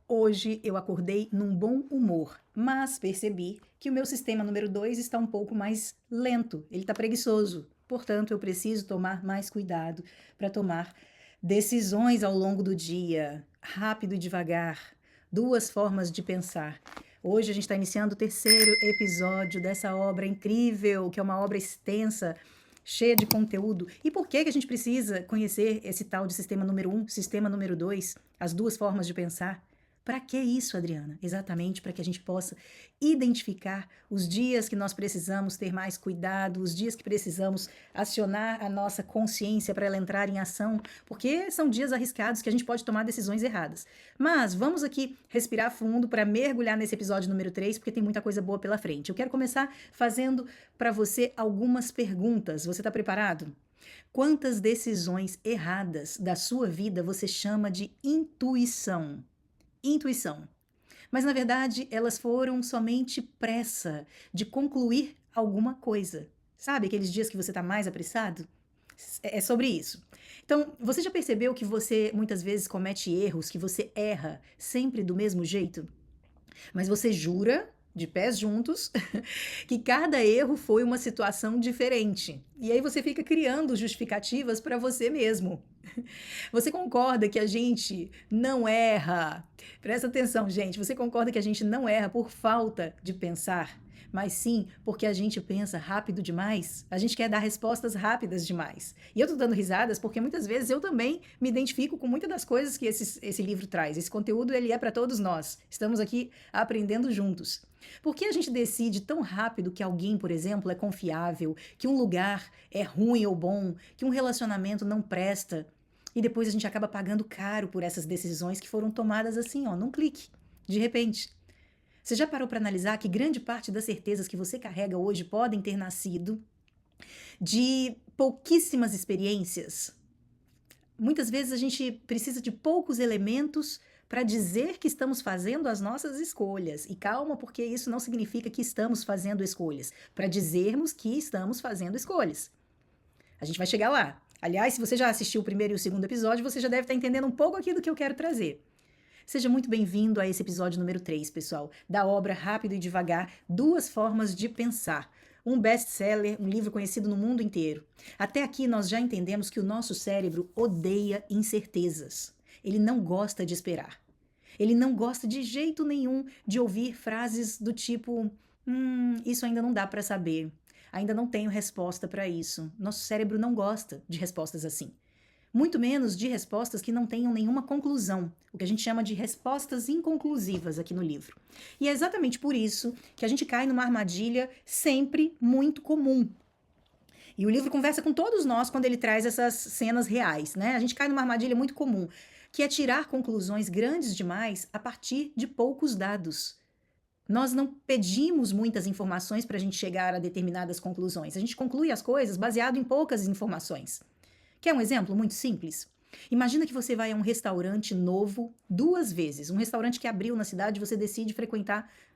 Hoje eu acordei num bom humor, mas percebi que o meu sistema número 2 está um pouco mais lento, ele está preguiçoso. Portanto, eu preciso tomar mais cuidado para tomar decisões ao longo do dia, rápido e devagar. Duas formas de pensar. Hoje a gente está iniciando o terceiro episódio dessa obra incrível, que é uma obra extensa, cheia de conteúdo. E por que que a gente precisa conhecer esse tal de sistema número um, sistema número 2, as duas formas de pensar? Para que isso, Adriana? Exatamente para que a gente possa identificar os dias que nós precisamos ter mais cuidado, os dias que precisamos acionar a nossa consciência para ela entrar em ação, porque são dias arriscados que a gente pode tomar decisões erradas. Mas vamos aqui respirar fundo para mergulhar nesse episódio número 3, porque tem muita coisa boa pela frente. Eu quero começar fazendo para você algumas perguntas. Você está preparado? Quantas decisões erradas da sua vida você chama de intuição? Intuição. Mas na verdade, elas foram somente pressa de concluir alguma coisa. Sabe aqueles dias que você está mais apressado? É sobre isso. Então, você já percebeu que você muitas vezes comete erros, que você erra sempre do mesmo jeito? Mas você jura, de pés juntos, que cada erro foi uma situação diferente. E aí você fica criando justificativas para você mesmo. Você concorda que a gente não erra? Presta atenção, gente. Você concorda que a gente não erra por falta de pensar, mas sim porque a gente pensa rápido demais? A gente quer dar respostas rápidas demais. E eu tô dando risadas porque muitas vezes eu também me identifico com muitas das coisas que esse livro traz. Esse conteúdo, ele é para todos nós. Estamos aqui aprendendo juntos. Por que a gente decide tão rápido que alguém, por exemplo, é confiável, que um lugar é ruim ou bom, que um relacionamento não presta? E depois a gente acaba pagando caro por essas decisões que foram tomadas assim, ó, num clique, de repente. Você já parou para analisar que grande parte das certezas que você carrega hoje podem ter nascido de pouquíssimas experiências? Muitas vezes a gente precisa de poucos elementos para dizer que estamos fazendo as nossas escolhas. E calma, porque isso não significa que estamos fazendo escolhas, para dizermos que estamos fazendo escolhas. A gente vai chegar lá. Aliás, se você já assistiu o primeiro e o segundo episódio, você já deve estar entendendo um pouco aqui do que eu quero trazer. Seja muito bem-vindo a esse episódio número 3, pessoal, da obra Rápido e Devagar, Duas Formas de Pensar. Um best-seller, um livro conhecido no mundo inteiro. Até aqui nós já entendemos que o nosso cérebro odeia incertezas. Ele não gosta de esperar. Ele não gosta de jeito nenhum de ouvir frases do tipo: isso ainda não dá para saber. Ainda não tenho resposta para isso. Nosso cérebro não gosta de respostas assim. Muito menos de respostas que não tenham nenhuma conclusão, o que a gente chama de respostas inconclusivas aqui no livro. E é exatamente por isso que a gente cai numa armadilha sempre muito comum. E o livro conversa com todos nós quando ele traz essas cenas reais, né? A gente cai numa armadilha muito comum, que é tirar conclusões grandes demais a partir de poucos dados. Nós não pedimos muitas informações para a gente chegar a determinadas conclusões. A gente conclui as coisas baseado em poucas informações. Quer um exemplo muito simples? Imagina que você vai a um restaurante novo 2 vezes. Um restaurante que abriu na cidade, você decide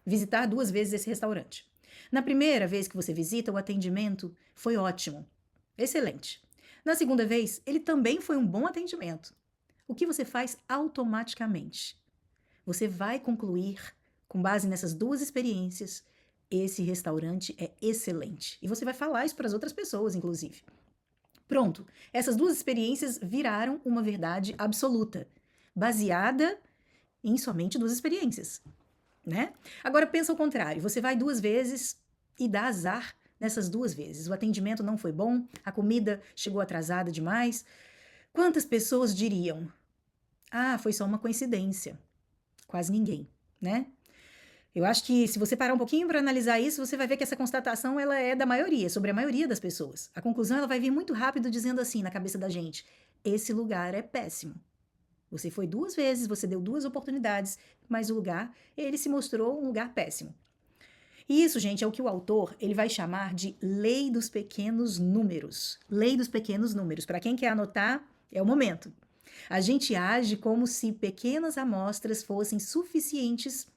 visitar 2 vezes esse restaurante. Na primeira vez que você visita, o atendimento foi ótimo. Excelente. Na segunda vez, ele também foi um bom atendimento. O que você faz automaticamente? Você vai concluir, com base nessas duas experiências, esse restaurante é excelente. E você vai falar isso para as outras pessoas, inclusive. Pronto, essas duas experiências viraram uma verdade absoluta, baseada em somente duas experiências, né? Agora pensa ao contrário, você vai 2 vezes e dá azar nessas 2 vezes. O atendimento não foi bom, a comida chegou atrasada demais. Quantas pessoas diriam: "Ah, foi só uma coincidência"? Quase ninguém, né? Eu acho que se você parar um pouquinho para analisar isso, você vai ver que essa constatação ela é da maioria, sobre a maioria das pessoas. A conclusão ela vai vir muito rápido dizendo assim na cabeça da gente: esse lugar é péssimo. Você foi 2 vezes, você deu 2 oportunidades, mas o lugar, ele se mostrou um lugar péssimo. E isso, gente, é o que o autor ele vai chamar de lei dos pequenos números. Lei dos pequenos números. Para quem quer anotar, é o momento. A gente age como se pequenas amostras fossem suficientes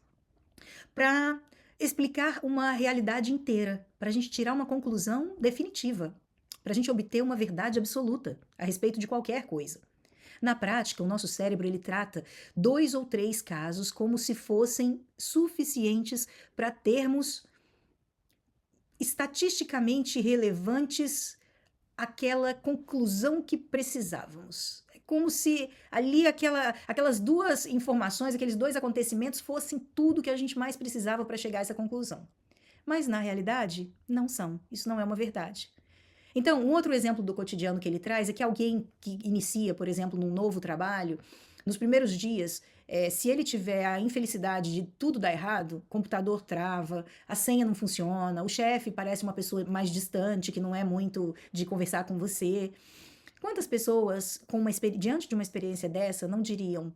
para explicar uma realidade inteira, para a gente tirar uma conclusão definitiva, para a gente obter uma verdade absoluta a respeito de qualquer coisa. Na prática, o nosso cérebro ele trata 2 ou 3 casos como se fossem suficientes para termos estatisticamente relevantes aquela conclusão que precisávamos. É como se ali aquelas 2 informações, aqueles 2 acontecimentos fossem tudo que a gente mais precisava para chegar a essa conclusão. Mas na realidade, não são. Isso não é uma verdade. Então, um outro exemplo do cotidiano que ele traz é que alguém que inicia, por exemplo, num novo trabalho, nos primeiros dias, se ele tiver a infelicidade de tudo dar errado, o computador trava, a senha não funciona, o chefe parece uma pessoa mais distante, que não é muito de conversar com você. Quantas pessoas, diante de uma experiência dessa, não diriam: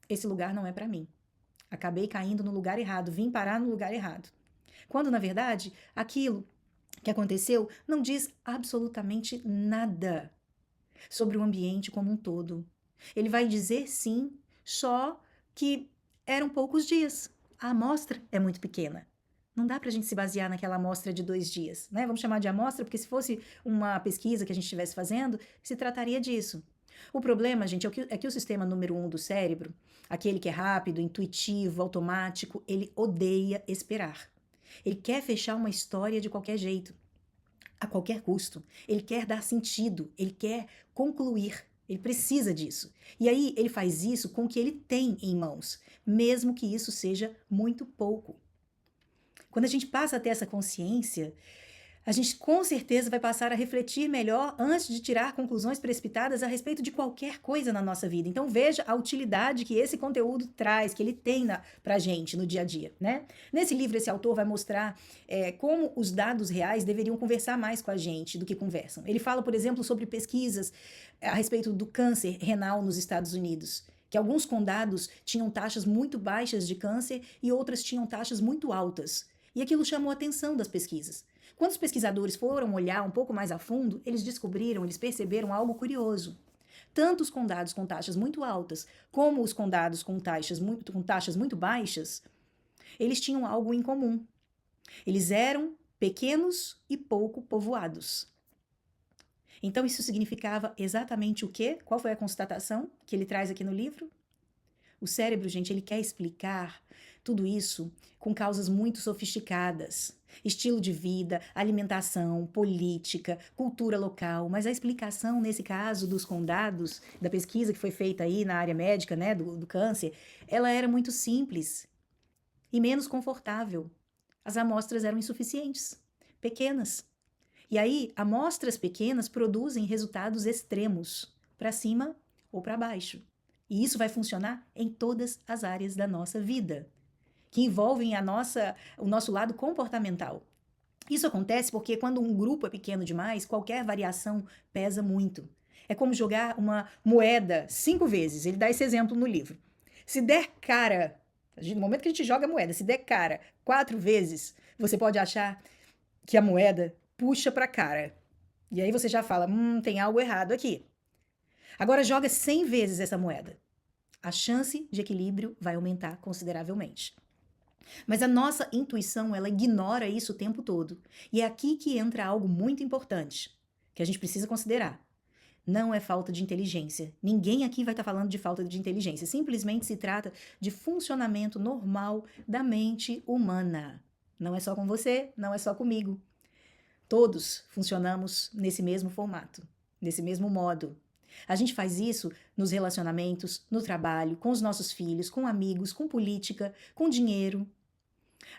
esse lugar não é para mim? Acabei caindo no lugar errado, vim parar no lugar errado. Quando, na verdade, aquilo que aconteceu não diz absolutamente nada sobre o ambiente como um todo. Ele vai dizer sim, só que eram poucos dias. A amostra é muito pequena. Não dá para a gente se basear naquela amostra de 2 dias, né? Vamos chamar de amostra, porque se fosse uma pesquisa que a gente estivesse fazendo, se trataria disso. O problema, gente, é que o sistema número 1 do cérebro, aquele que é rápido, intuitivo, automático, ele odeia esperar. Ele quer fechar uma história de qualquer jeito, a qualquer custo. Ele quer dar sentido, ele quer concluir. Ele precisa disso. E aí ele faz isso com o que ele tem em mãos, mesmo que isso seja muito pouco. Quando a gente passa a ter essa consciência, a gente com certeza vai passar a refletir melhor antes de tirar conclusões precipitadas a respeito de qualquer coisa na nossa vida. Então veja a utilidade que esse conteúdo traz, que ele tem pra gente no dia a dia, né? Nesse livro, esse autor vai mostrar como os dados reais deveriam conversar mais com a gente do que conversam. Ele fala, por exemplo, sobre pesquisas a respeito do câncer renal nos Estados Unidos, que alguns condados tinham taxas muito baixas de câncer e outras tinham taxas muito altas. E aquilo chamou a atenção das pesquisas. Quando os pesquisadores foram olhar um pouco mais a fundo, eles perceberam algo curioso. Tanto os condados com taxas muito altas, como os condados com taxas muito baixas, eles tinham algo em comum. Eles eram pequenos e pouco povoados. Então isso significava exatamente o quê? Qual foi a constatação que ele traz aqui no livro? O cérebro, gente, ele quer explicar tudo isso com causas muito sofisticadas. Estilo de vida, alimentação, política, cultura local. Mas a explicação, nesse caso dos condados, da pesquisa que foi feita aí na área médica, né, do câncer, ela era muito simples e menos confortável. As amostras eram insuficientes, pequenas. E aí, amostras pequenas produzem resultados extremos, para cima ou para baixo. E isso vai funcionar em todas as áreas da nossa vida, que envolvem o nosso lado comportamental. Isso acontece porque quando um grupo é pequeno demais, qualquer variação pesa muito. É como jogar uma moeda 5 vezes. Ele dá esse exemplo no livro. Se der cara, no momento que a gente joga a moeda, se der cara 4 vezes, você pode achar que a moeda puxa para cara. E aí você já fala, tem algo errado aqui. Agora joga 100 vezes essa moeda. A chance de equilíbrio vai aumentar consideravelmente. Mas a nossa intuição, ela ignora isso o tempo todo. E é aqui que entra algo muito importante, que a gente precisa considerar. Não é falta de inteligência. Ninguém aqui vai estar falando de falta de inteligência. Simplesmente se trata de funcionamento normal da mente humana. Não é só com você, não é só comigo. Todos funcionamos nesse mesmo formato, nesse mesmo modo. A gente faz isso nos relacionamentos, no trabalho, com os nossos filhos, com amigos, com política, com dinheiro.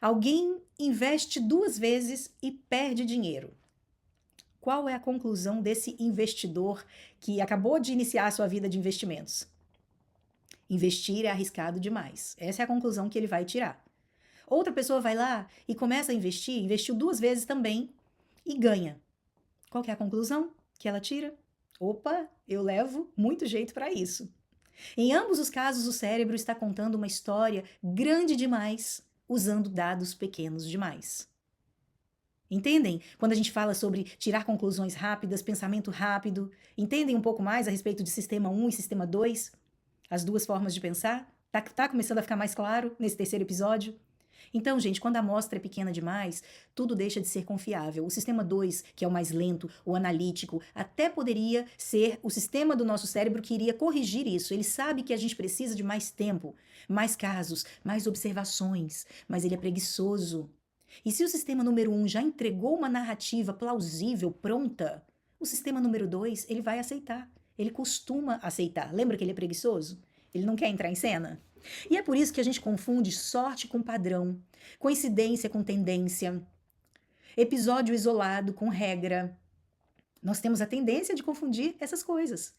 Alguém investe 2 vezes e perde dinheiro. Qual é a conclusão desse investidor que acabou de iniciar a sua vida de investimentos? Investir é arriscado demais. Essa é a conclusão que ele vai tirar. Outra pessoa vai lá e começa a investir, investiu 2 vezes também e ganha. Qual que é a conclusão que ela tira? Opa, eu levo muito jeito para isso. Em ambos os casos, o cérebro está contando uma história grande demais, usando dados pequenos demais. Entendem? Quando a gente fala sobre tirar conclusões rápidas, pensamento rápido, entendem um pouco mais a respeito de sistema 1 e sistema 2? As 2 formas de pensar? Tá começando a ficar mais claro nesse terceiro episódio? Então, gente, quando a amostra é pequena demais, tudo deixa de ser confiável. O sistema 2, que é o mais lento, o analítico, até poderia ser o sistema do nosso cérebro que iria corrigir isso. Ele sabe que a gente precisa de mais tempo, mais casos, mais observações, mas ele é preguiçoso. E se o sistema número 1 já entregou uma narrativa plausível, pronta, o sistema número 2, ele vai aceitar. Ele costuma aceitar. Lembra que ele é preguiçoso? Ele não quer entrar em cena? E é por isso que a gente confunde sorte com padrão, coincidência com tendência, episódio isolado com regra. Nós temos a tendência de confundir essas coisas.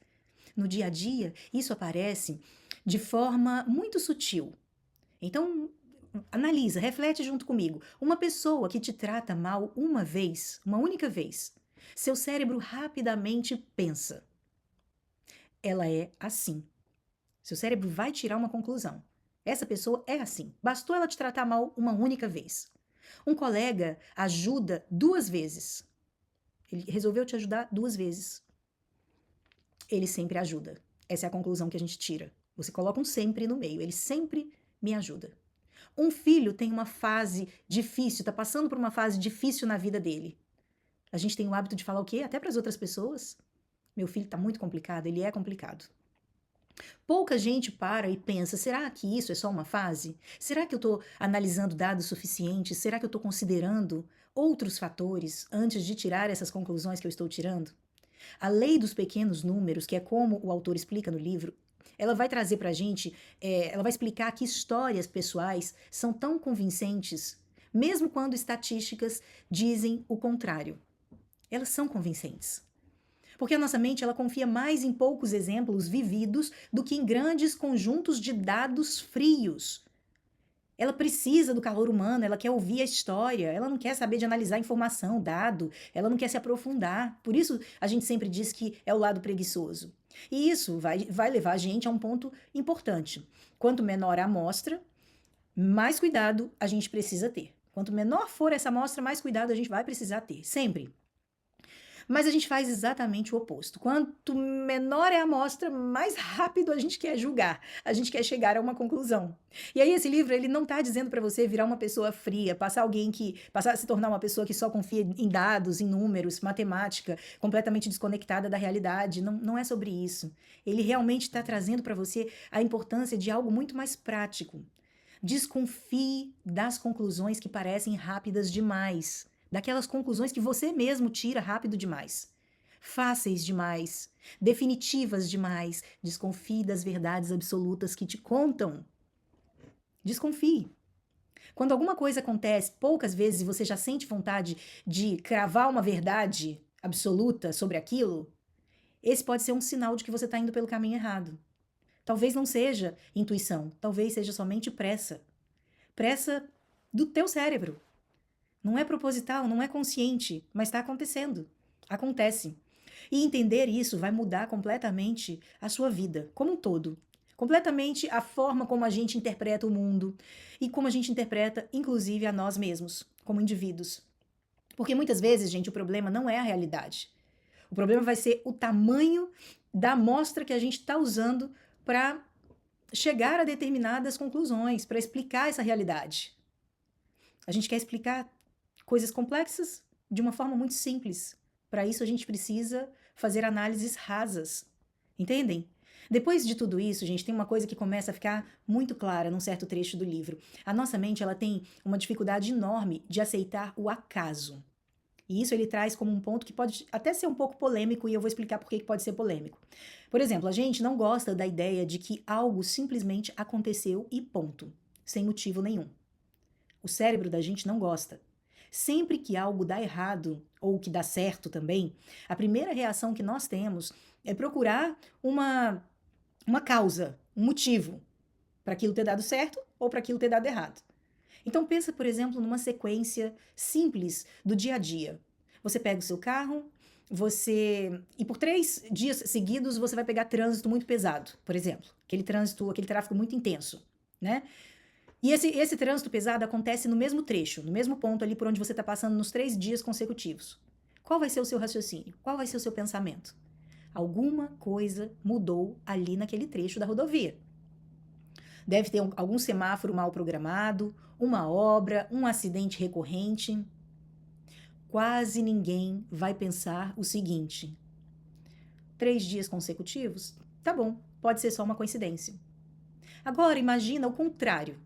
No dia a dia, isso aparece de forma muito sutil. Então, analisa, reflete junto comigo. Uma pessoa que te trata mal uma vez, uma única vez, seu cérebro rapidamente pensa: ela é assim. Seu cérebro vai tirar uma conclusão. Essa pessoa é assim. Bastou ela te tratar mal uma única vez. Um colega ajuda 2 vezes. Ele resolveu te ajudar 2 vezes. Ele sempre ajuda. Essa é a conclusão que a gente tira. Você coloca um sempre no meio. Ele sempre me ajuda. Um filho tem uma fase difícil, está passando por uma fase difícil na vida dele. A gente tem o hábito de falar o quê? Até para as outras pessoas. Meu filho está muito complicado, ele é complicado. Pouca gente para e pensa: será que isso é só uma fase? Será que eu estou analisando dados suficientes? Será que eu estou considerando outros fatores antes de tirar essas conclusões que eu estou tirando? A lei dos pequenos números, que é como o autor explica no livro, ela vai trazer para a gente, ela vai explicar que histórias pessoais são tão convincentes, mesmo quando estatísticas dizem o contrário. Elas são convincentes. Porque a nossa mente ela confia mais em poucos exemplos vividos do que em grandes conjuntos de dados frios. Ela precisa do calor humano, ela quer ouvir a história, ela não quer saber de analisar informação, dado, ela não quer se aprofundar. Por isso a gente sempre diz que é o lado preguiçoso. E isso vai levar a gente a um ponto importante. Quanto menor a amostra, mais cuidado a gente precisa ter. Quanto menor for essa amostra, mais cuidado a gente vai precisar ter, sempre. Mas a gente faz exatamente o oposto. Quanto menor é a amostra, mais rápido a gente quer julgar, a gente quer chegar a uma conclusão. E aí esse livro, ele não está dizendo para você virar uma pessoa fria, passar a se tornar uma pessoa que só confia em dados, em números, matemática, completamente desconectada da realidade. Não, não é sobre isso. Ele realmente está trazendo para você a importância de algo muito mais prático. Desconfie das conclusões que parecem rápidas demais, daquelas conclusões que você mesmo tira rápido demais, fáceis demais, definitivas demais. Desconfie das verdades absolutas que te contam. Desconfie. Quando alguma coisa acontece poucas vezes e você já sente vontade de cravar uma verdade absoluta sobre aquilo, esse pode ser um sinal de que você está indo pelo caminho errado. Talvez não seja intuição, talvez seja somente pressa. Pressa do teu cérebro. Não é proposital, não é consciente, mas está acontecendo. Acontece. E entender isso vai mudar completamente a sua vida, como um todo. Completamente a forma como a gente interpreta o mundo e como a gente interpreta, inclusive, a nós mesmos, como indivíduos. Porque muitas vezes, gente, o problema não é a realidade. O problema vai ser o tamanho da amostra que a gente está usando para chegar a determinadas conclusões, para explicar essa realidade. A gente quer explicar coisas complexas de uma forma muito simples. Para isso, a gente precisa fazer análises rasas. Entendem? Depois de tudo isso, gente, tem uma coisa que começa a ficar muito clara num certo trecho do livro. A nossa mente ela tem uma dificuldade enorme de aceitar o acaso. E isso ele traz como um ponto que pode até ser um pouco polêmico, e eu vou explicar por que pode ser polêmico. Por exemplo, a gente não gosta da ideia de que algo simplesmente aconteceu e ponto, sem motivo nenhum. O cérebro da gente não gosta. Sempre que algo dá errado, ou que dá certo também, a primeira reação que nós temos é procurar uma causa, um motivo para aquilo ter dado certo ou para aquilo ter dado errado. Então pensa, por exemplo, numa sequência simples do dia a dia. Você pega o seu carro, e por 3 dias seguidos você vai pegar trânsito muito pesado, por exemplo, aquele tráfego muito intenso, né? E esse trânsito pesado acontece no mesmo trecho, no mesmo ponto ali por onde você está passando nos 3 dias consecutivos. Qual vai ser o seu raciocínio? Qual vai ser o seu pensamento? Alguma coisa mudou ali naquele trecho da rodovia. Deve ter algum semáforo mal programado, uma obra, um acidente recorrente. Quase ninguém vai pensar o seguinte: 3 dias consecutivos? Tá bom, pode ser só uma coincidência. Agora imagina o contrário.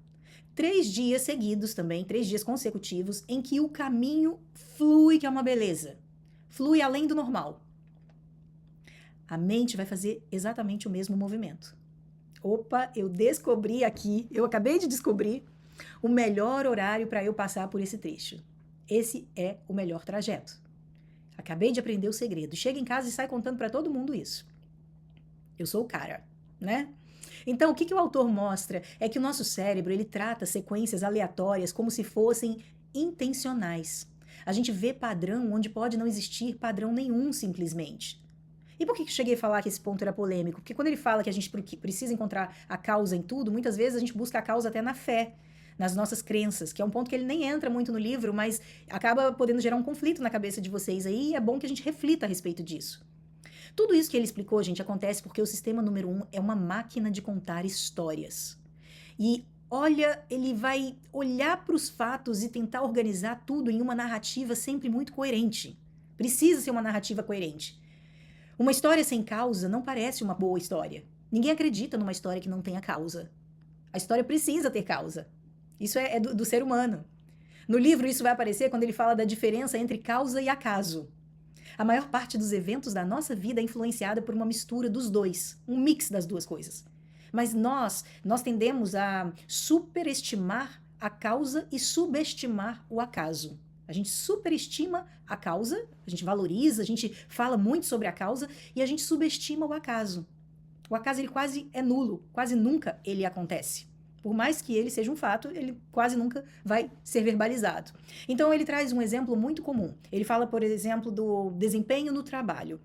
3 dias seguidos também, 3 dias consecutivos, em que o caminho flui, que é uma beleza. Flui além do normal. A mente vai fazer exatamente o mesmo movimento. Opa, eu descobri aqui, eu acabei de descobrir o melhor horário para eu passar por esse trecho. Esse é o melhor trajeto. Acabei de aprender o segredo. Chega em casa e sai contando para todo mundo isso. Eu sou o cara, né? Então, o que o autor mostra é que o nosso cérebro, ele trata sequências aleatórias como se fossem intencionais. A gente vê padrão onde pode não existir padrão nenhum, simplesmente. E por que eu cheguei a falar que esse ponto era polêmico? Porque quando ele fala que a gente precisa encontrar a causa em tudo, muitas vezes a gente busca a causa até na fé, nas nossas crenças, que é um ponto que ele nem entra muito no livro, mas acaba podendo gerar um conflito na cabeça de vocês aí, e é bom que a gente reflita a respeito disso. Tudo isso que ele explicou, gente, acontece porque o sistema número 1 é uma máquina de contar histórias. E olha, ele vai olhar para os fatos e tentar organizar tudo em uma narrativa sempre muito coerente. Precisa ser uma narrativa coerente. Uma história sem causa não parece uma boa história. Ninguém acredita numa história que não tenha causa. A história precisa ter causa. Isso é do ser humano. No livro, isso vai aparecer quando ele fala da diferença entre causa e acaso. A maior parte dos eventos da nossa vida é influenciada por uma mistura dos dois, um mix das duas coisas. Mas nós tendemos a superestimar a causa e subestimar o acaso. A gente superestima a causa, a gente valoriza, a gente fala muito sobre a causa e a gente subestima o acaso. O acaso ele quase é nulo, quase nunca ele acontece. Por mais que ele seja um fato, ele quase nunca vai ser verbalizado. Então ele traz um exemplo muito comum. Ele fala, por exemplo, do desempenho no trabalho.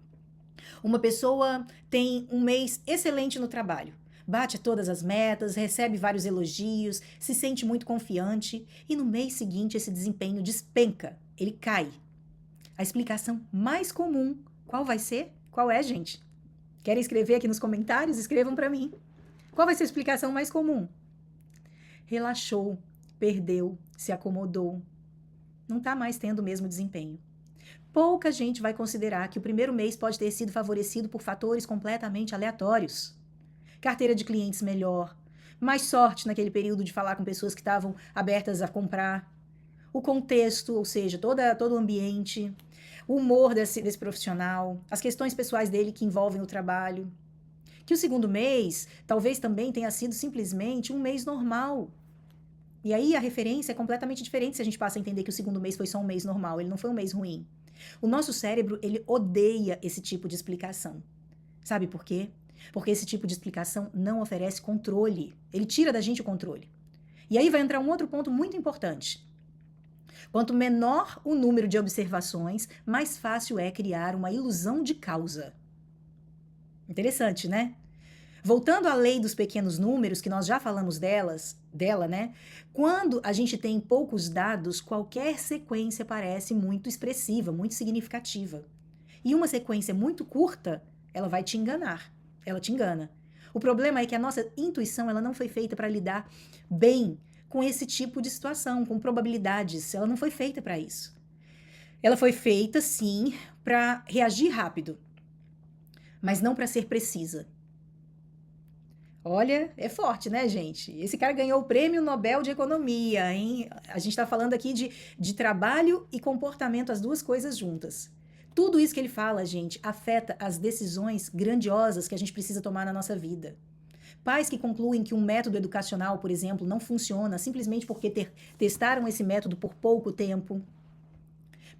Uma pessoa tem um mês excelente no trabalho. Bate todas as metas, recebe vários elogios, se sente muito confiante e no mês seguinte esse desempenho despenca, ele cai. A explicação mais comum, qual vai ser? Qual é, gente? Querem escrever aqui nos comentários? Escrevam para mim. Qual vai ser a explicação mais comum? Relaxou, perdeu, se acomodou. Não está mais tendo o mesmo desempenho. Pouca gente vai considerar que o primeiro mês pode ter sido favorecido por fatores completamente aleatórios. Carteira de clientes melhor, mais sorte naquele período de falar com pessoas que estavam abertas a comprar, o contexto, ou seja, todo o ambiente, o humor desse profissional, as questões pessoais dele que envolvem o trabalho. Que o segundo mês talvez também tenha sido simplesmente um mês normal. E aí a referência é completamente diferente se a gente passa a entender que o segundo mês foi só um mês normal, ele não foi um mês ruim. O nosso cérebro, ele odeia esse tipo de explicação. Sabe por quê? Porque esse tipo de explicação não oferece controle. Ele tira da gente o controle. E aí vai entrar um outro ponto muito importante. Quanto menor o número de observações, mais fácil é criar uma ilusão de causa. Interessante, né? Voltando à lei dos pequenos números, que nós já falamos dela, né? Quando a gente tem poucos dados, qualquer sequência parece muito expressiva, muito significativa. E uma sequência muito curta, ela vai te enganar. Ela te engana. O problema é que a nossa intuição, ela não foi feita para lidar bem com esse tipo de situação, com probabilidades. Ela não foi feita para isso. Ela foi feita, sim, para reagir rápido, mas não para ser precisa. Olha, é forte, né, gente? Esse cara ganhou o Prêmio Nobel de Economia, hein? A gente está falando aqui de trabalho e comportamento, as duas coisas juntas. Tudo isso que ele fala, gente, afeta as decisões grandiosas que a gente precisa tomar na nossa vida. Pais que concluem que um método educacional, por exemplo, não funciona simplesmente porque testaram esse método por pouco tempo.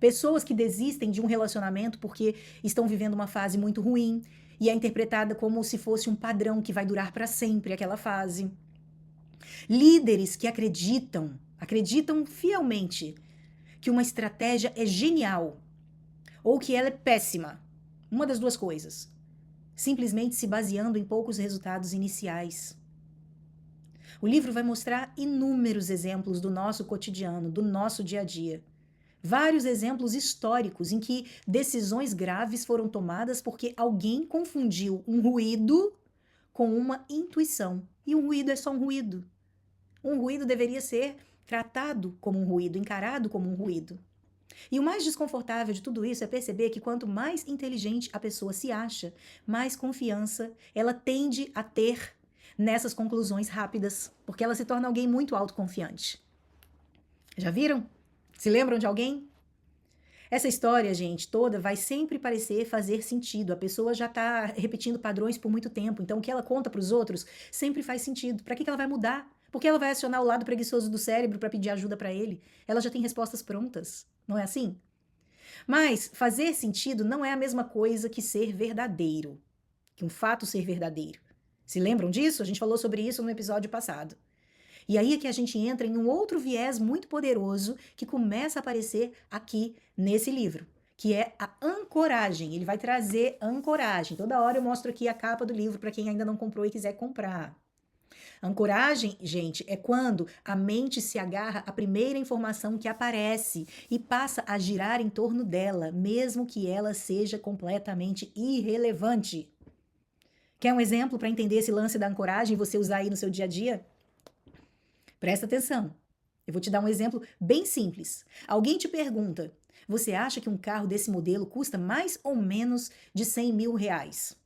Pessoas que desistem de um relacionamento porque estão vivendo uma fase muito ruim e é interpretada como se fosse um padrão que vai durar para sempre aquela fase. Líderes que acreditam fielmente que uma estratégia é genial ou que ela é péssima, uma das duas coisas, simplesmente se baseando em poucos resultados iniciais. O livro vai mostrar inúmeros exemplos do nosso cotidiano, do nosso dia a dia. Vários exemplos históricos em que decisões graves foram tomadas porque alguém confundiu um ruído com uma intuição. E um ruído é só um ruído. Um ruído deveria ser tratado como um ruído, encarado como um ruído. E o mais desconfortável de tudo isso é perceber que quanto mais inteligente a pessoa se acha, mais confiança ela tende a ter nessas conclusões rápidas, porque ela se torna alguém muito autoconfiante. Já viram? Se lembram de alguém? Essa história, gente, toda vai sempre parecer fazer sentido. A pessoa já está repetindo padrões por muito tempo. Então, o que ela conta para os outros sempre faz sentido. Para que ela vai mudar? Porque ela vai acionar o lado preguiçoso do cérebro para pedir ajuda para ele? Ela já tem respostas prontas. Não é assim? Mas fazer sentido não é a mesma coisa que ser verdadeiro, que um fato ser verdadeiro. Se lembram disso? A gente falou sobre isso no episódio passado. E aí é que a gente entra em um outro viés muito poderoso que começa a aparecer aqui nesse livro, que é a ancoragem. Ele vai trazer ancoragem. Toda hora eu mostro aqui a capa do livro para quem ainda não comprou e quiser comprar. Ancoragem, gente, é quando a mente se agarra à primeira informação que aparece e passa a girar em torno dela, mesmo que ela seja completamente irrelevante. Quer um exemplo para entender esse lance da ancoragem e você usar aí no seu dia a dia? Presta atenção. Eu vou te dar um exemplo bem simples. Alguém te pergunta: você acha que um carro desse modelo custa mais ou menos de 100 mil reais?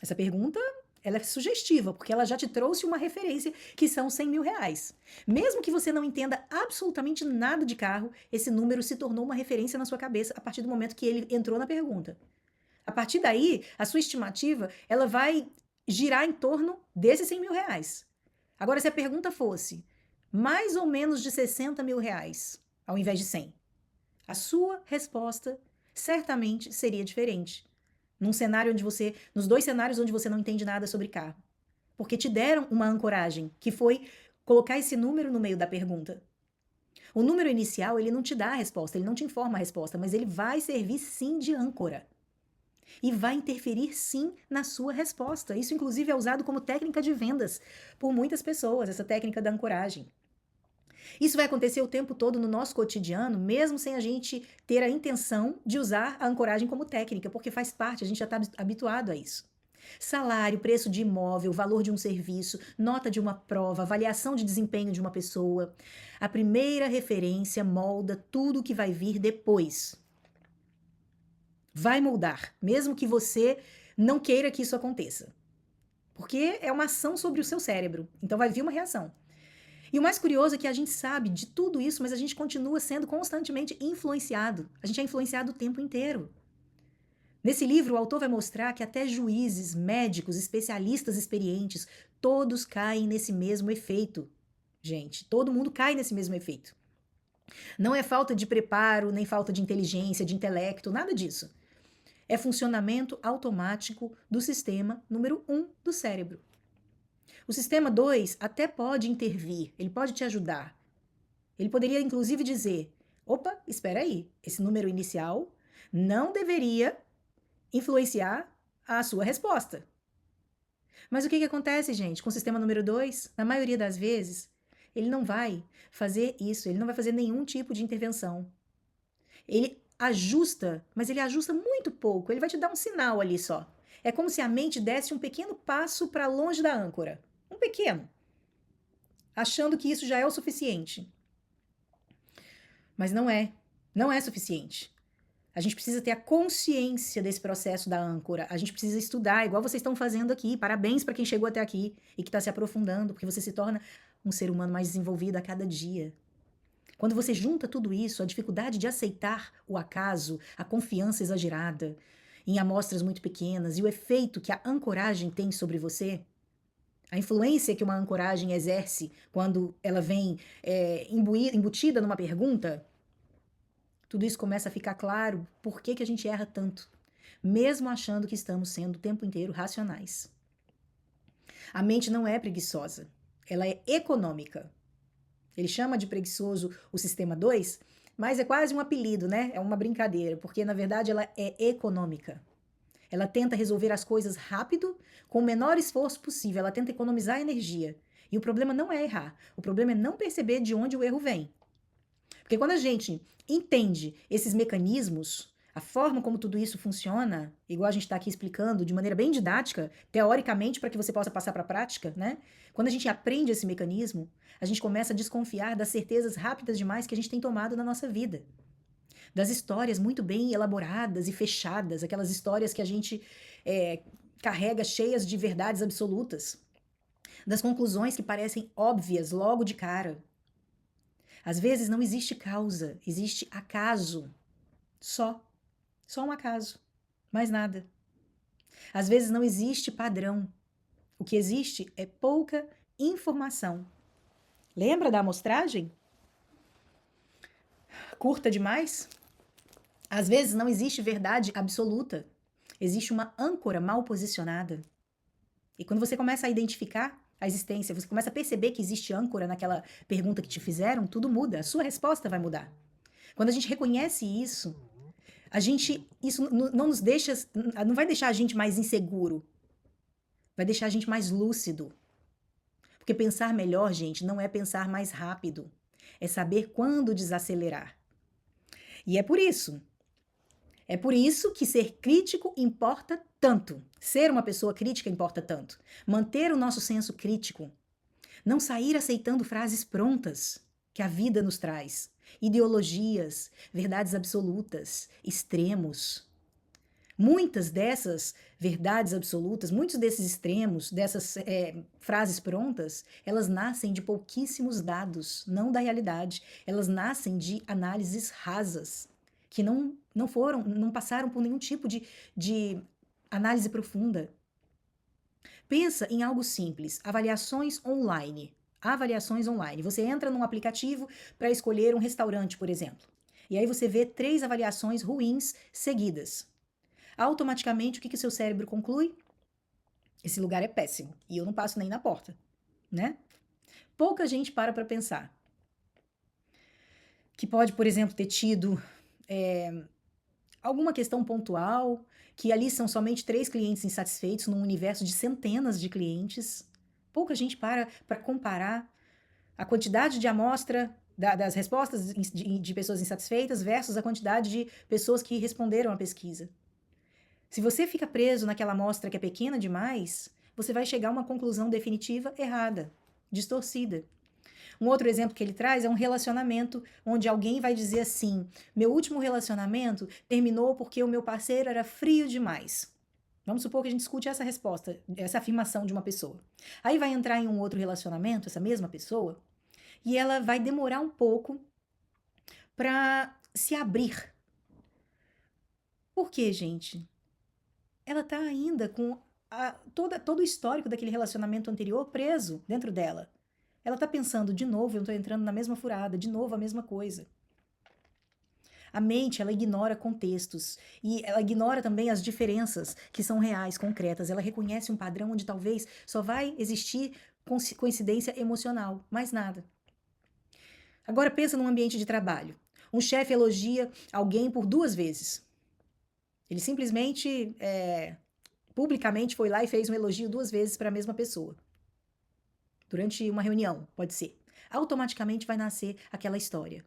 Essa pergunta ela é sugestiva, porque ela já te trouxe uma referência que são 100 mil reais. Mesmo que você não entenda absolutamente nada de carro, esse número se tornou uma referência na sua cabeça a partir do momento que ele entrou na pergunta. A partir daí, a sua estimativa ela vai girar em torno desses 100 mil reais. Agora, se a pergunta fosse mais ou menos de 60 mil reais, ao invés de 100, a sua resposta certamente seria diferente. Nos dois cenários onde você não entende nada sobre carro. Porque te deram uma ancoragem, que foi colocar esse número no meio da pergunta. O número inicial, ele não te dá a resposta, ele não te informa a resposta, mas ele vai servir sim de âncora. E vai interferir sim na sua resposta. Isso, inclusive, é usado como técnica de vendas por muitas pessoas, essa técnica da ancoragem. Isso vai acontecer o tempo todo no nosso cotidiano, mesmo sem a gente ter a intenção de usar a ancoragem como técnica, porque faz parte, a gente já está habituado a isso. Salário, preço de imóvel, valor de um serviço, nota de uma prova, avaliação de desempenho de uma pessoa. A primeira referência molda tudo o que vai vir depois. Vai moldar, mesmo que você não queira que isso aconteça. Porque é uma ação sobre o seu cérebro, então vai vir uma reação. E o mais curioso é que a gente sabe de tudo isso, mas a gente continua sendo constantemente influenciado. A gente é influenciado o tempo inteiro. Nesse livro, o autor vai mostrar que até juízes, médicos, especialistas experientes, todos caem nesse mesmo efeito. Gente, todo mundo cai nesse mesmo efeito. Não é falta de preparo, nem falta de inteligência, de intelecto, nada disso. É funcionamento automático do sistema número 1 do cérebro. O sistema 2 até pode intervir, ele pode te ajudar. Ele poderia, inclusive, dizer: opa, espera aí, esse número inicial não deveria influenciar a sua resposta. Mas o que acontece, gente, com o sistema número 2? Na maioria das vezes, ele não vai fazer isso, ele não vai fazer nenhum tipo de intervenção. Ele ajusta, mas ele ajusta muito pouco, ele vai te dar um sinal ali só. É como se a mente desse um pequeno passo para longe da âncora. Um pequeno. Achando que isso já é o suficiente. Mas não é. Não é suficiente. A gente precisa ter a consciência desse processo da âncora. A gente precisa estudar, igual vocês estão fazendo aqui. Parabéns para quem chegou até aqui e que está se aprofundando, porque você se torna um ser humano mais desenvolvido a cada dia. Quando você junta tudo isso, a dificuldade de aceitar o acaso, a confiança exagerada em amostras muito pequenas e o efeito que a ancoragem tem sobre você, a influência que uma ancoragem exerce quando ela vem embutida numa pergunta, tudo isso começa a ficar claro por que a gente erra tanto, mesmo achando que estamos sendo o tempo inteiro racionais. A mente não é preguiçosa, ela é econômica. Ele chama de preguiçoso o sistema 2, mas é quase um apelido, né? É uma brincadeira, porque na verdade ela é econômica. Ela tenta resolver as coisas rápido, com o menor esforço possível, ela tenta economizar energia. E o problema não é errar, o problema é não perceber de onde o erro vem. Porque quando a gente entende esses mecanismos, A forma como tudo isso funciona, igual a gente está aqui explicando, de maneira bem didática, teoricamente, para que você possa passar para a prática, né? Quando a gente aprende esse mecanismo, a gente começa a desconfiar das certezas rápidas demais que a gente tem tomado na nossa vida. Das histórias muito bem elaboradas e fechadas, aquelas histórias que a gente carrega cheias de verdades absolutas, das conclusões que parecem óbvias logo de cara. Às vezes não existe causa, existe acaso. Só. Só um acaso. Mais nada. Às vezes não existe padrão. O que existe é pouca informação. Lembra da amostragem? Curta demais? Às vezes não existe verdade absoluta. Existe uma âncora mal posicionada. E quando você começa a identificar a existência, você começa a perceber que existe âncora naquela pergunta que te fizeram, tudo muda. A sua resposta vai mudar. Quando a gente reconhece isso, isso não nos deixa, não vai deixar a gente mais inseguro. Vai deixar a gente mais lúcido. Porque pensar melhor, gente, não é pensar mais rápido. É saber quando desacelerar. E é por isso que ser crítico importa tanto. Ser uma pessoa crítica importa tanto. Manter o nosso senso crítico. Não sair aceitando frases prontas que a vida nos traz. Ideologias, verdades absolutas, extremos. Muitas dessas verdades absolutas, muitos desses extremos, dessas frases prontas, elas nascem de pouquíssimos dados, não da realidade. Elas nascem de análises rasas, que não passaram por nenhum tipo de análise profunda. Pensa em algo simples, avaliações online. Avaliações online. Você entra num aplicativo para escolher um restaurante, por exemplo. E aí você vê 3 avaliações ruins seguidas. Automaticamente, o que seu cérebro conclui? Esse lugar é péssimo e eu não passo nem na porta, né? Pouca gente para pensar que pode, por exemplo, ter tido alguma questão pontual, que ali são somente 3 clientes insatisfeitos num universo de centenas de clientes. Pouca gente para comparar a quantidade de amostra das respostas de pessoas insatisfeitas versus a quantidade de pessoas que responderam à pesquisa. Se você fica preso naquela amostra que é pequena demais, você vai chegar a uma conclusão definitiva errada, distorcida. Um outro exemplo que ele traz é um relacionamento onde alguém vai dizer assim: meu último relacionamento terminou porque o meu parceiro era frio demais. Vamos supor que a gente discute essa resposta, essa afirmação de uma pessoa. Aí vai entrar em um outro relacionamento, essa mesma pessoa, e ela vai demorar um pouco para se abrir. Por quê, gente? Ela tá ainda com todo o histórico daquele relacionamento anterior preso dentro dela. Ela tá pensando, de novo, eu tô entrando na mesma furada, de novo a mesma coisa. A mente, ela ignora contextos e ela ignora também as diferenças que são reais, concretas. Ela reconhece um padrão onde talvez só vai existir coincidência emocional, mais nada. Agora pensa num ambiente de trabalho. Um chefe elogia alguém por 2 vezes. Ele simplesmente, publicamente foi lá e fez um elogio 2 vezes para a mesma pessoa. Durante uma reunião, pode ser. Automaticamente vai nascer aquela história.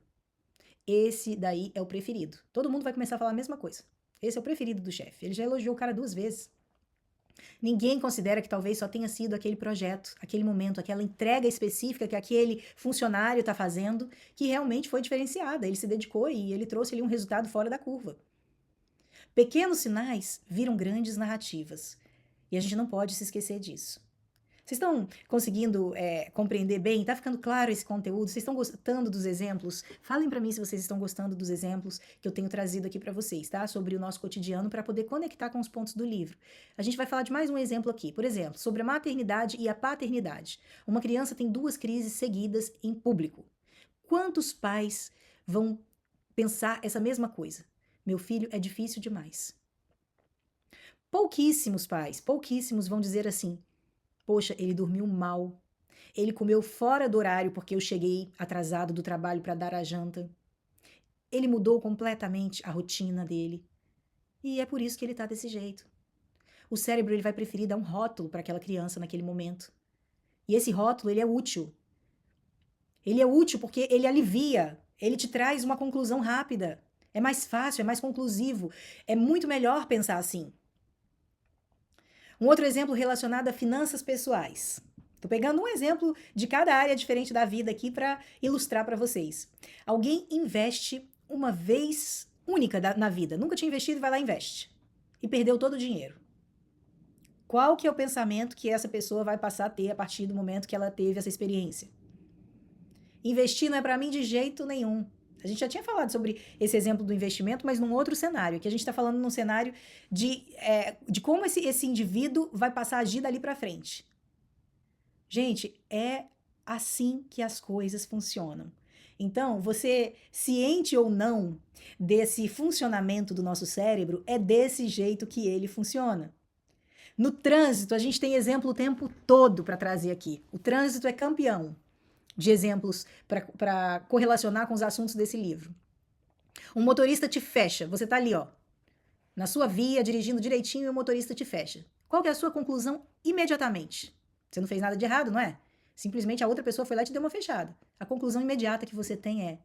Esse daí é o preferido. Todo mundo vai começar a falar a mesma coisa. Esse é o preferido do chefe. Ele já elogiou o cara 2 vezes. Ninguém considera que talvez só tenha sido aquele projeto, aquele momento, aquela entrega específica que aquele funcionário está fazendo, que realmente foi diferenciada. Ele se dedicou e ele trouxe ali um resultado fora da curva. Pequenos sinais viram grandes narrativas. E a gente não pode se esquecer disso. Vocês estão conseguindo compreender bem? Está ficando claro esse conteúdo? Vocês estão gostando dos exemplos? Falem para mim se vocês estão gostando dos exemplos que eu tenho trazido aqui para vocês, tá? Sobre o nosso cotidiano, para poder conectar com os pontos do livro. A gente vai falar de mais um exemplo aqui. Por exemplo, sobre a maternidade e a paternidade. Uma criança tem 2 crises seguidas em público. Quantos pais vão pensar essa mesma coisa? Meu filho é difícil demais. Pouquíssimos pais, pouquíssimos vão dizer assim: poxa, ele dormiu mal. Ele comeu fora do horário porque eu cheguei atrasado do trabalho para dar a janta. Ele mudou completamente a rotina dele. E é por isso que ele está desse jeito. O cérebro ele vai preferir dar um rótulo para aquela criança naquele momento. E esse rótulo ele é útil. Ele é útil porque ele alivia, ele te traz uma conclusão rápida. É mais fácil, é mais conclusivo, é muito melhor pensar assim. Um outro exemplo relacionado a finanças pessoais. Tô pegando um exemplo de cada área diferente da vida aqui para ilustrar para vocês. Alguém investe uma vez única na vida, nunca tinha investido e vai lá e investe. E perdeu todo o dinheiro. Qual que é o pensamento que essa pessoa vai passar a ter a partir do momento que ela teve essa experiência? Investir não é para mim de jeito nenhum. A gente já tinha falado sobre esse exemplo do investimento, mas num outro cenário. Aqui a gente está falando num cenário de como esse indivíduo vai passar a agir dali para frente. Gente, é assim que as coisas funcionam. Então, você, ciente ou não desse funcionamento do nosso cérebro, é desse jeito que ele funciona. No trânsito, a gente tem exemplo o tempo todo para trazer aqui. O trânsito é campeão de exemplos para correlacionar com os assuntos desse livro. Um motorista te fecha, você tá ali, ó, na sua via, dirigindo direitinho e o motorista te fecha. Qual que é a sua conclusão imediatamente? Você não fez nada de errado, não é? Simplesmente a outra pessoa foi lá e te deu uma fechada. A conclusão imediata que você tem é: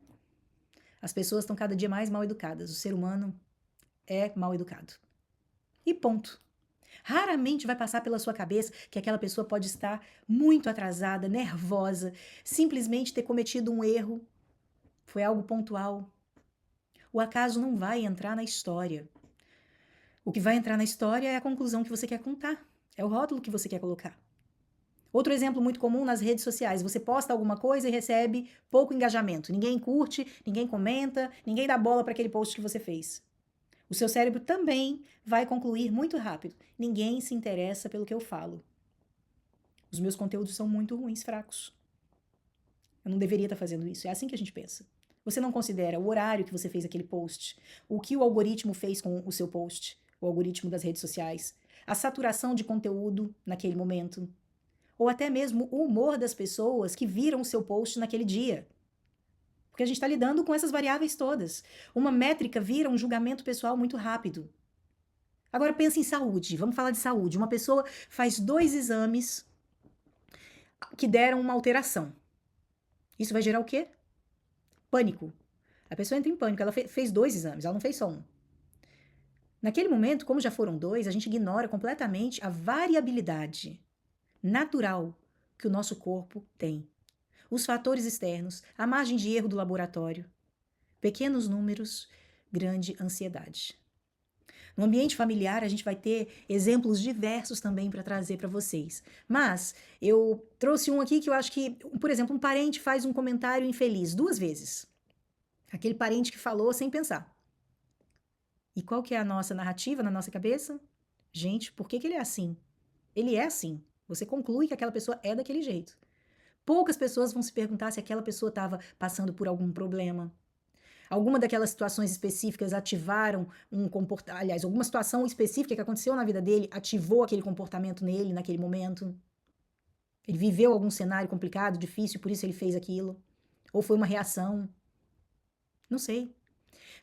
as pessoas estão cada dia mais mal educadas, o ser humano é mal educado. E ponto. Raramente vai passar pela sua cabeça que aquela pessoa pode estar muito atrasada, nervosa, simplesmente ter cometido um erro. Foi algo pontual. O acaso não vai entrar na história. O que vai entrar na história é a conclusão que você quer contar. É o rótulo que você quer colocar. Outro exemplo muito comum nas redes sociais. Você posta alguma coisa e recebe pouco engajamento. Ninguém curte, ninguém comenta, ninguém dá bola para aquele post que você fez. O seu cérebro também vai concluir muito rápido. Ninguém se interessa pelo que eu falo. Os meus conteúdos são muito ruins, fracos. Eu não deveria estar fazendo isso. É assim que a gente pensa. Você não considera o horário que você fez aquele post, o que o algoritmo fez com o seu post, o algoritmo das redes sociais, a saturação de conteúdo naquele momento, ou até mesmo o humor das pessoas que viram o seu post naquele dia. Porque a gente está lidando com essas variáveis todas. Uma métrica vira um julgamento pessoal muito rápido. Agora pensa em saúde, vamos falar de saúde. Uma pessoa faz 2 exames que deram uma alteração. Isso vai gerar o quê? Pânico. A pessoa entra em pânico, ela fez 2 exames, ela não fez só um. Naquele momento, como já foram 2, a gente ignora completamente a variabilidade natural que o nosso corpo tem. Os fatores externos, a margem de erro do laboratório, pequenos números, grande ansiedade. No ambiente familiar, a gente vai ter exemplos diversos também para trazer para vocês. Mas eu trouxe um aqui que eu acho que, por exemplo, um parente faz um comentário infeliz 2 vezes. Aquele parente que falou sem pensar. E qual que é a nossa narrativa na nossa cabeça? Gente, por que ele é assim? Ele é assim. Você conclui que aquela pessoa é daquele jeito. Poucas pessoas vão se perguntar se aquela pessoa estava passando por algum problema. Alguma daquelas situações específicas ativaram um comportamento. Aliás, alguma situação específica que aconteceu na vida dele ativou aquele comportamento nele naquele momento. Ele viveu algum cenário complicado, difícil, por isso ele fez aquilo. Ou foi uma reação. Não sei.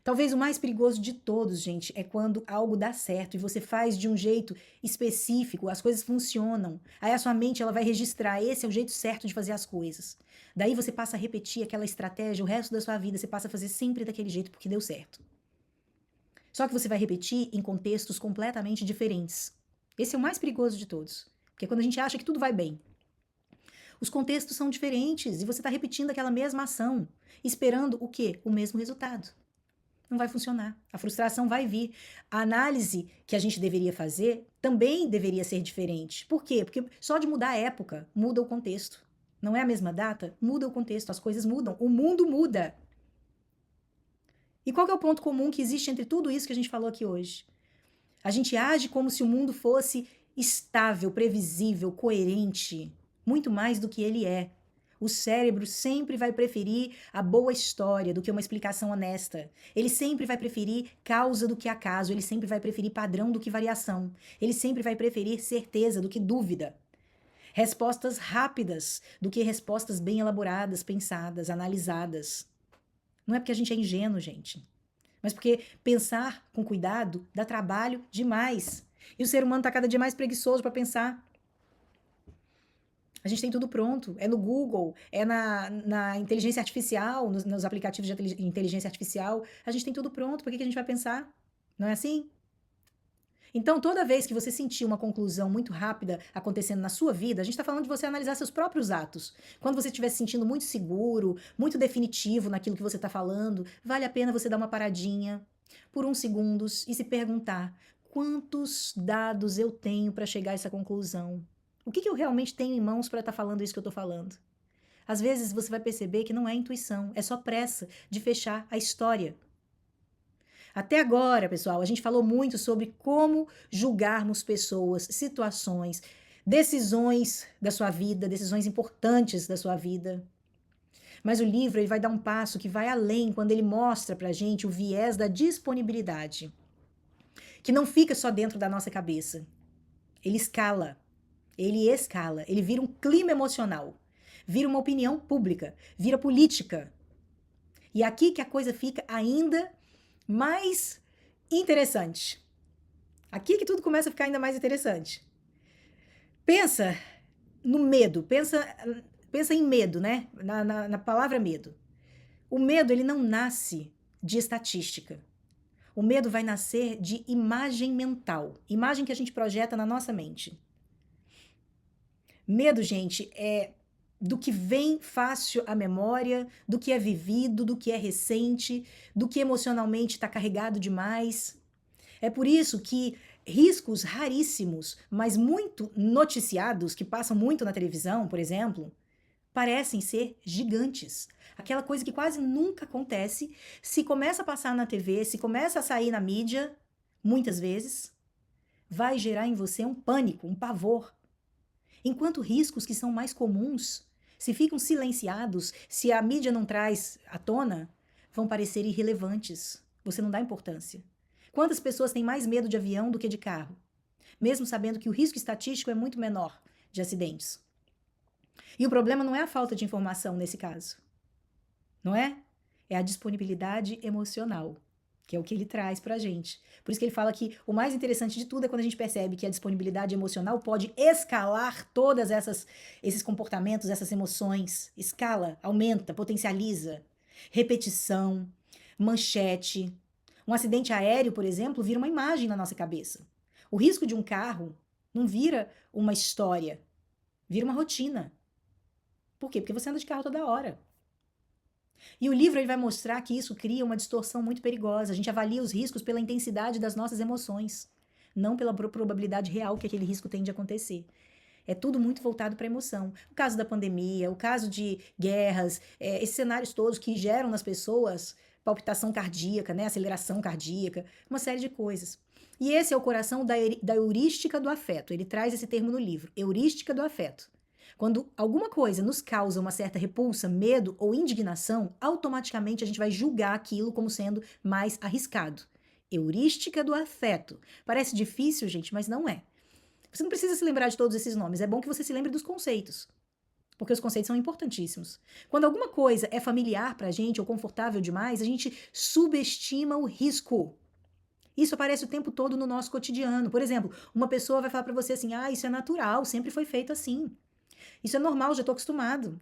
Talvez o mais perigoso de todos, gente, é quando algo dá certo e você faz de um jeito específico, as coisas funcionam. Aí a sua mente ela vai registrar, esse é o jeito certo de fazer as coisas. Daí você passa a repetir aquela estratégia o resto da sua vida, você passa a fazer sempre daquele jeito porque deu certo. Só que você vai repetir em contextos completamente diferentes. Esse é o mais perigoso de todos, porque é quando a gente acha que tudo vai bem. Os contextos são diferentes e você está repetindo aquela mesma ação, esperando o quê? O mesmo resultado. Não vai funcionar. A frustração vai vir. A análise que a gente deveria fazer também deveria ser diferente. Por quê? Porque só de mudar a época, muda o contexto. Não é a mesma data? Muda o contexto, as coisas mudam, o mundo muda. E qual que é o ponto comum que existe entre tudo isso que a gente falou aqui hoje? A gente age como se o mundo fosse estável, previsível, coerente, muito mais do que ele é. O cérebro sempre vai preferir a boa história do que uma explicação honesta. Ele sempre vai preferir causa do que acaso. Ele sempre vai preferir padrão do que variação. Ele sempre vai preferir certeza do que dúvida. Respostas rápidas do que respostas bem elaboradas, pensadas, analisadas. Não é porque a gente é ingênuo, gente, mas porque pensar com cuidado dá trabalho demais. E o ser humano está cada dia mais preguiçoso para pensar. A gente tem tudo pronto. É no Google, é na inteligência artificial, nos aplicativos de inteligência artificial. A gente tem tudo pronto. Por que que a gente vai pensar? Não é assim? Então, toda vez que você sentir uma conclusão muito rápida acontecendo na sua vida, a gente está falando de você analisar seus próprios atos. Quando você estiver se sentindo muito seguro, muito definitivo naquilo que você está falando, vale a pena você dar uma paradinha por uns segundos e se perguntar: quantos dados eu tenho para chegar a essa conclusão? O que eu realmente tenho em mãos para estar falando isso que eu estou falando? Às vezes você vai perceber que não é intuição, é só pressa de fechar a história. Até agora, pessoal, a gente falou muito sobre como julgarmos pessoas, situações, decisões da sua vida, decisões importantes da sua vida. Mas o livro ele vai dar um passo que vai além quando ele mostra pra gente o viés da disponibilidade, que não fica só dentro da nossa cabeça. Ele escala, ele vira um clima emocional, vira uma opinião pública, vira política. E aqui que a coisa fica ainda mais interessante. Aqui que tudo começa a ficar ainda mais interessante. Pensa no medo, pensa em medo, né? Na palavra medo. O medo, ele não nasce de estatística. O medo vai nascer de imagem mental, imagem que a gente projeta na nossa mente. Medo, gente, é do que vem fácil à memória, do que é vivido, do que é recente, do que emocionalmente está carregado demais. É por isso que riscos raríssimos, mas muito noticiados, que passam muito na televisão, por exemplo, parecem ser gigantes. Aquela coisa que quase nunca acontece, se começa a passar na TV, se começa a sair na mídia, muitas vezes, vai gerar em você um pânico, um pavor. Enquanto riscos que são mais comuns, se ficam silenciados, se a mídia não traz à tona, vão parecer irrelevantes. Você não dá importância. Quantas pessoas têm mais medo de avião do que de carro? Mesmo sabendo que o risco estatístico é muito menor de acidentes. E o problema não é a falta de informação nesse caso, não é? É a disponibilidade emocional, que é o que ele traz pra gente. Por isso que ele fala que o mais interessante de tudo é quando a gente percebe que a disponibilidade emocional pode escalar todas esses comportamentos, essas emoções. Escala, aumenta, potencializa. Repetição, manchete. Um acidente aéreo, por exemplo, vira uma imagem na nossa cabeça. O risco de um carro não vira uma história, vira uma rotina. Por quê? Porque você anda de carro toda hora. E o livro ele vai mostrar que isso cria uma distorção muito perigosa. A gente avalia os riscos pela intensidade das nossas emoções, não pela probabilidade real que aquele risco tem de acontecer. É tudo muito voltado para a emoção. O caso da pandemia, o caso de guerras, esses cenários todos que geram nas pessoas palpitação cardíaca, né, aceleração cardíaca, uma série de coisas. E esse é o coração da heurística do afeto. Ele traz esse termo no livro, heurística do afeto. Quando alguma coisa nos causa uma certa repulsa, medo ou indignação, automaticamente a gente vai julgar aquilo como sendo mais arriscado. Heurística do afeto. Parece difícil, gente, mas não é. Você não precisa se lembrar de todos esses nomes, é bom que você se lembre dos conceitos, porque os conceitos são importantíssimos. Quando alguma coisa é familiar pra gente ou confortável demais, a gente subestima o risco. Isso aparece o tempo todo no nosso cotidiano. Por exemplo, uma pessoa vai falar pra você assim: ah, isso é natural, sempre foi feito assim. Isso é normal, já estou acostumado.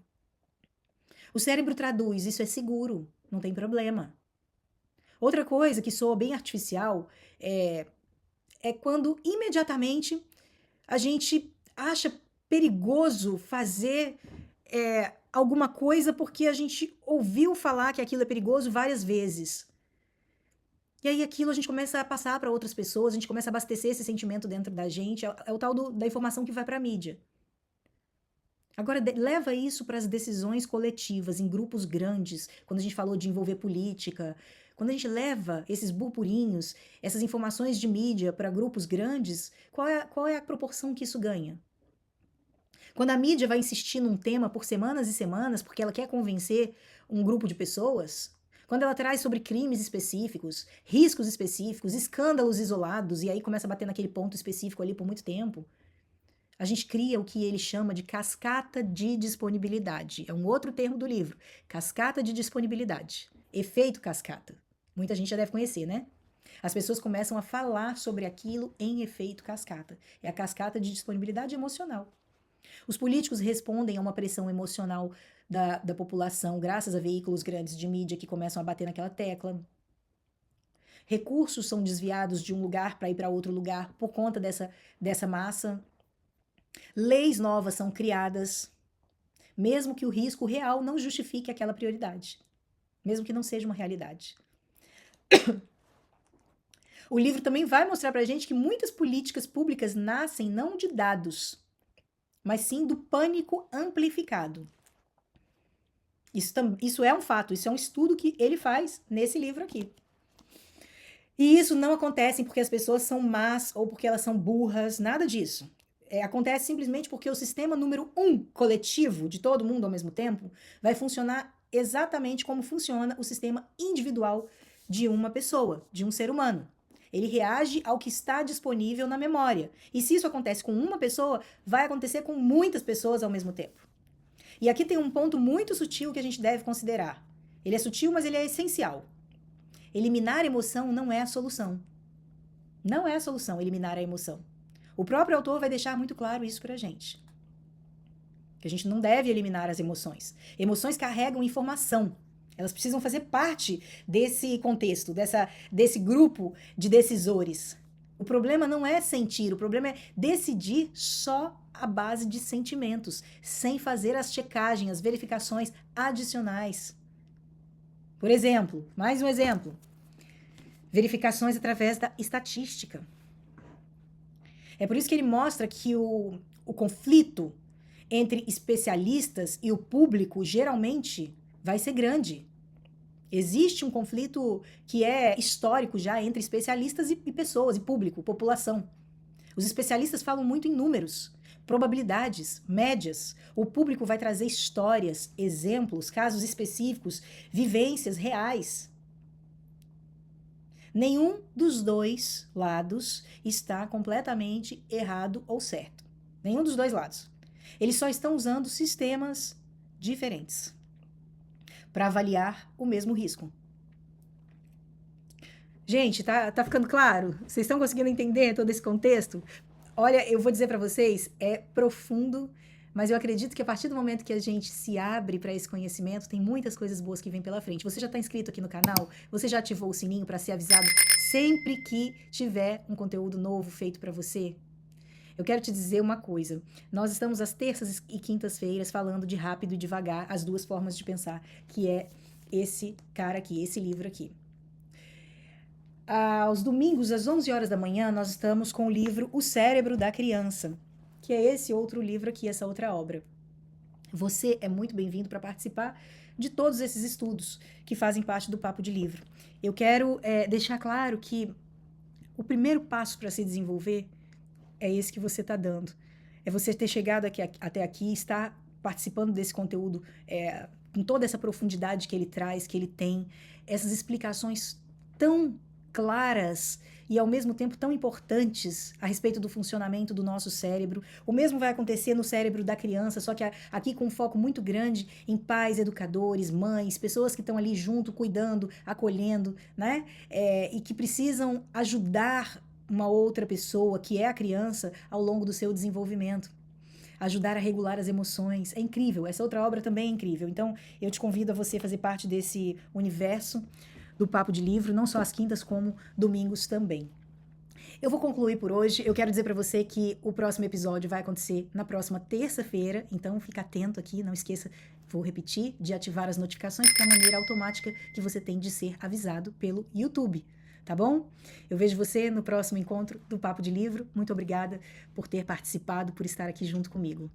O cérebro traduz, isso é seguro, não tem problema. Outra coisa que soa bem artificial é quando imediatamente a gente acha perigoso fazer alguma coisa porque a gente ouviu falar que aquilo é perigoso várias vezes. E aí aquilo a gente começa a passar para outras pessoas, a gente começa a abastecer esse sentimento dentro da gente, é o tal da informação que vai para a mídia. Agora, leva isso para as decisões coletivas, em grupos grandes, quando a gente falou de envolver política, quando a gente leva esses burburinhos, essas informações de mídia para grupos grandes, qual é a proporção que isso ganha? Quando a mídia vai insistir num tema por semanas e semanas, porque ela quer convencer um grupo de pessoas, quando ela traz sobre crimes específicos, riscos específicos, escândalos isolados, e aí começa a bater naquele ponto específico ali por muito tempo, a gente cria o que ele chama de cascata de disponibilidade. É um outro termo do livro. Cascata de disponibilidade. Efeito cascata. Muita gente já deve conhecer, né? As pessoas começam a falar sobre aquilo em efeito cascata. É a cascata de disponibilidade emocional. Os políticos respondem a uma pressão emocional da população, graças a veículos grandes de mídia que começam a bater naquela tecla. Recursos são desviados de um lugar para ir para outro lugar por conta dessa massa. Leis novas são criadas, mesmo que o risco real não justifique aquela prioridade, mesmo que não seja uma realidade. O livro também vai mostrar para a gente que muitas políticas públicas nascem não de dados, mas sim do pânico amplificado. Isso é um fato, isso é um estudo que ele faz nesse livro aqui. E isso não acontece porque as pessoas são más ou porque elas são burras, nada disso. Acontece simplesmente porque o sistema número 1 coletivo, de todo mundo ao mesmo tempo, vai funcionar exatamente como funciona o sistema individual de uma pessoa, de um ser humano. Ele reage ao que está disponível na memória. E se isso acontece com uma pessoa, vai acontecer com muitas pessoas ao mesmo tempo. E aqui tem um ponto muito sutil que a gente deve considerar. Ele é sutil, mas ele é essencial. Eliminar a emoção não é a solução. Não é a solução eliminar a emoção. O próprio autor vai deixar muito claro isso pra gente. Que a gente não deve eliminar as emoções. Emoções carregam informação. Elas precisam fazer parte desse contexto, desse grupo de decisores. O problema não é sentir, o problema é decidir só à base de sentimentos, sem fazer as checagens, as verificações adicionais. Por exemplo, mais um exemplo. Verificações através da estatística. É por isso que ele mostra que o conflito entre especialistas e o público geralmente vai ser grande. Existe um conflito que é histórico já entre especialistas e pessoas, e público, população. Os especialistas falam muito em números, probabilidades, médias. O público vai trazer histórias, exemplos, casos específicos, vivências reais. Nenhum dos dois lados está completamente errado ou certo. Nenhum dos dois lados. Eles só estão usando sistemas diferentes para avaliar o mesmo risco. Gente, tá ficando claro? Vocês estão conseguindo entender todo esse contexto? Olha, eu vou dizer para vocês, é profundo, mas eu acredito que a partir do momento que a gente se abre para esse conhecimento, tem muitas coisas boas que vêm pela frente. Você já está inscrito aqui no canal? Você já ativou o sininho para ser avisado sempre que tiver um conteúdo novo feito para você? Eu quero te dizer uma coisa. Nós estamos às terças e quintas-feiras falando de rápido e devagar, as duas formas de pensar, que é esse cara aqui, esse livro aqui. Aos domingos, às 11 horas da manhã, nós estamos com o livro O Cérebro da Criança, que é esse outro livro aqui, essa outra obra. Você é muito bem-vindo para participar de todos esses estudos que fazem parte do Papo de Livro. Eu quero deixar claro que o primeiro passo para se desenvolver é esse que você está dando. É você ter chegado até aqui, estar participando desse conteúdo com toda essa profundidade que ele traz, que ele tem, essas explicações tão claras e ao mesmo tempo tão importantes a respeito do funcionamento do nosso cérebro. O mesmo vai acontecer no cérebro da criança, só que aqui com um foco muito grande em pais, educadores, mães, pessoas que estão ali junto, cuidando, acolhendo, né? E que precisam ajudar uma outra pessoa, que é a criança, ao longo do seu desenvolvimento. Ajudar a regular as emoções. É incrível, essa outra obra também é incrível. Então, eu te convido a você fazer parte desse universo do Papo de Livro, não só às quintas, como domingos também. Eu vou concluir por hoje. Eu quero dizer para você que o próximo episódio vai acontecer na próxima terça-feira, então fica atento aqui, não esqueça, vou repetir, de ativar as notificações, que é a maneira automática que você tem de ser avisado pelo YouTube. Tá bom? Eu vejo você no próximo encontro do Papo de Livro. Muito obrigada por ter participado, por estar aqui junto comigo.